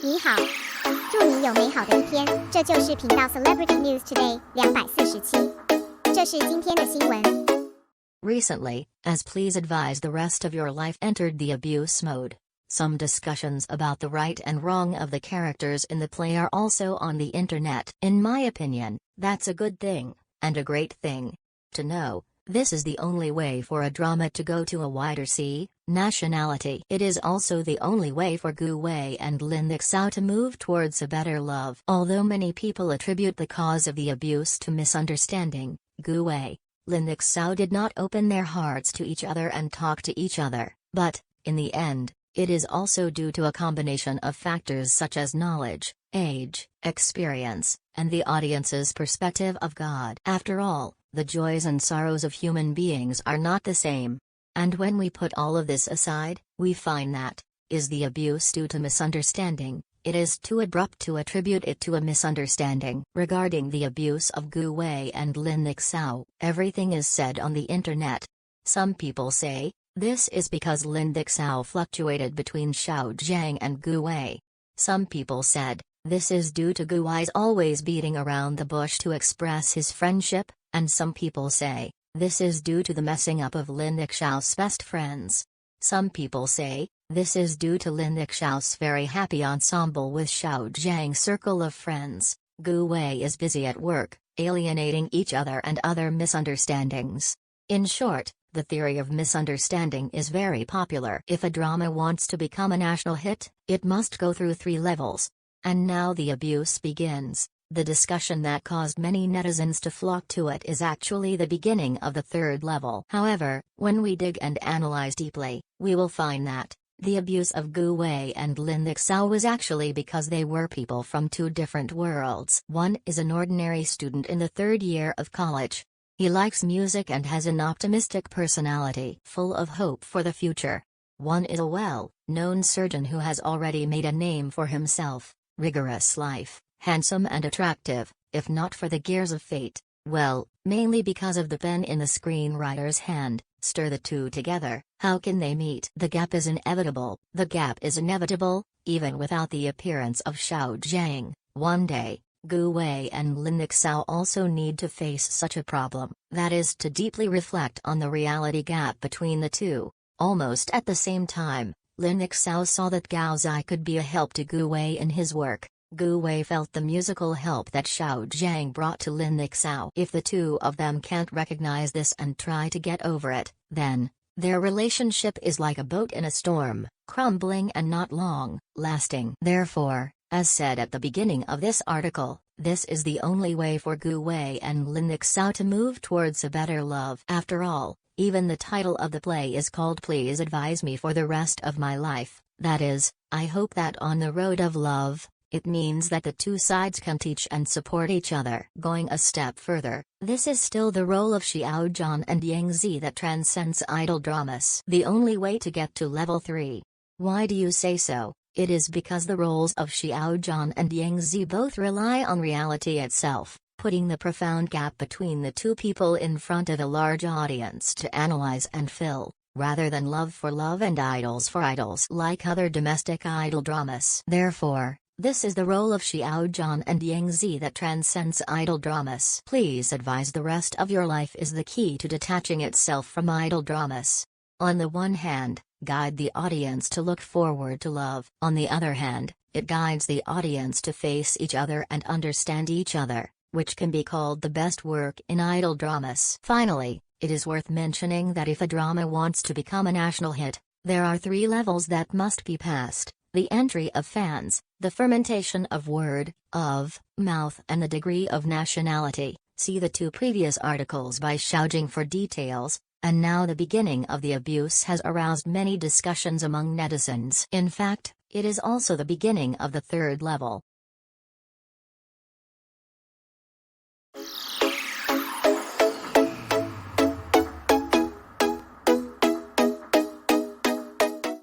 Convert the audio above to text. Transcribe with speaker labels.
Speaker 1: 你好，祝你有美好的一天。这就是频道 Celebrity News Today 247，这是今天的新闻。
Speaker 2: Recently, as please advise the rest of your life entered the abuse mode. Some discussions about the right and wrong of the characters in the play are also on the internet. In my opinion, that's a good thing, and a great thing. To know, this is the only way for a drama to go to a wider nationality. It is also the only way for Gu Wei and Lin Xiao to move towards a better love. Although many people attribute the cause of the abuse to misunderstanding, Gu Wei, Lin Xiao did not open their hearts to each other and talk to each other, but, in the end, it is also due to a combination of factors such as knowledge, age, experience, and the audience's perspective of God. After all, the joys and sorrows of human beings are not the same. And when we put all of this aside, we find that, is the abuse due to misunderstanding, it is too abrupt to attribute it to a misunderstanding. Regarding the abuse of Gu Wei and Lin Xiao, everything is said on the internet. Some people say, this is because Lin Xiao fluctuated between Xiao Zhang and Gu Wei. Some people said, this is due to Gu Wei's always beating around the bush to express his friendship, and some people say, this is due to the messing up of Lin Xiao's best friends. Some people say, this is due to Lin Xiao's very happy ensemble with Xiao Zhang's circle of friends. Gu Wei is busy at work, alienating each other and other misunderstandings. In short, the theory of misunderstanding is very popular. If a drama wants to become a national hit, it must go through 3 levels. And now the abuse begins. The discussion that caused many netizens to flock to it is actually the beginning of the 3rd level. However, when we dig and analyze deeply, we will find that the abuse of Gu Wei and Lin Xiao was actually because they were people from 2 different worlds. One is an ordinary student in the 3rd year of college. He likes music and has an optimistic personality, full of hope for the future. One is a well-known surgeon who has already made a name for himself, rigorous life, handsome and attractive, if not for the gears of fate, well, mainly because of the pen in the screenwriter's hand. Stir the 2 together, how can they meet? The gap is inevitable. The gap is inevitable, even without the appearance of Xiao Zhang. One day, Gu Wei and Lin Xiao also need to face such a problem, that is to deeply reflect on the reality gap between the 2. Almost at the same time, Lin Xiao saw that Gao Zai could be a help to Gu Wei in his work. Gu Wei felt the musical help that Xiao Zhang brought to Lin Xiao. If the 2 of them can't recognize this and try to get over it, then their relationship is like a boat in a storm, crumbling and not long-lasting. Therefore, as said at the beginning of this article, this is the only way for Gu Wei and Lin Xiao to move towards a better love. After all, even the title of the play is called Please Advise Me for the Rest of My Life, that is, I hope that on the road of love, it means that the 2 sides can teach and support each other. Going a step further, this is still the role of Xiao Zhan and Yang Zi that transcends idol dramas. The only way to get to level 3. Why do you say so? It is because the roles of Xiao Zhan and Yang Zi both rely on reality itself, putting the profound gap between the 2 people in front of a large audience to analyze and fill, rather than love for love and idols for idols like other domestic idol dramas. Therefore, this is the role of Xiao Zhan and Yang Zi that transcends idol dramas. Please advise the rest of your life is the key to detaching itself from idol dramas. On the one hand, guide the audience to look forward to love. On the other hand, it guides the audience to face each other and understand each other, which can be called the best work in idol dramas. Finally, it is worth mentioning that if a drama wants to become a national hit, there are 3 levels that must be passed: the entry of fans, the fermentation of word of mouth, and the degree of nationality. See the 2 previous articles by Xiaojing for details. And now the beginning of the abuse has aroused many discussions among netizens. In fact, it is also the beginning of the 3rd level.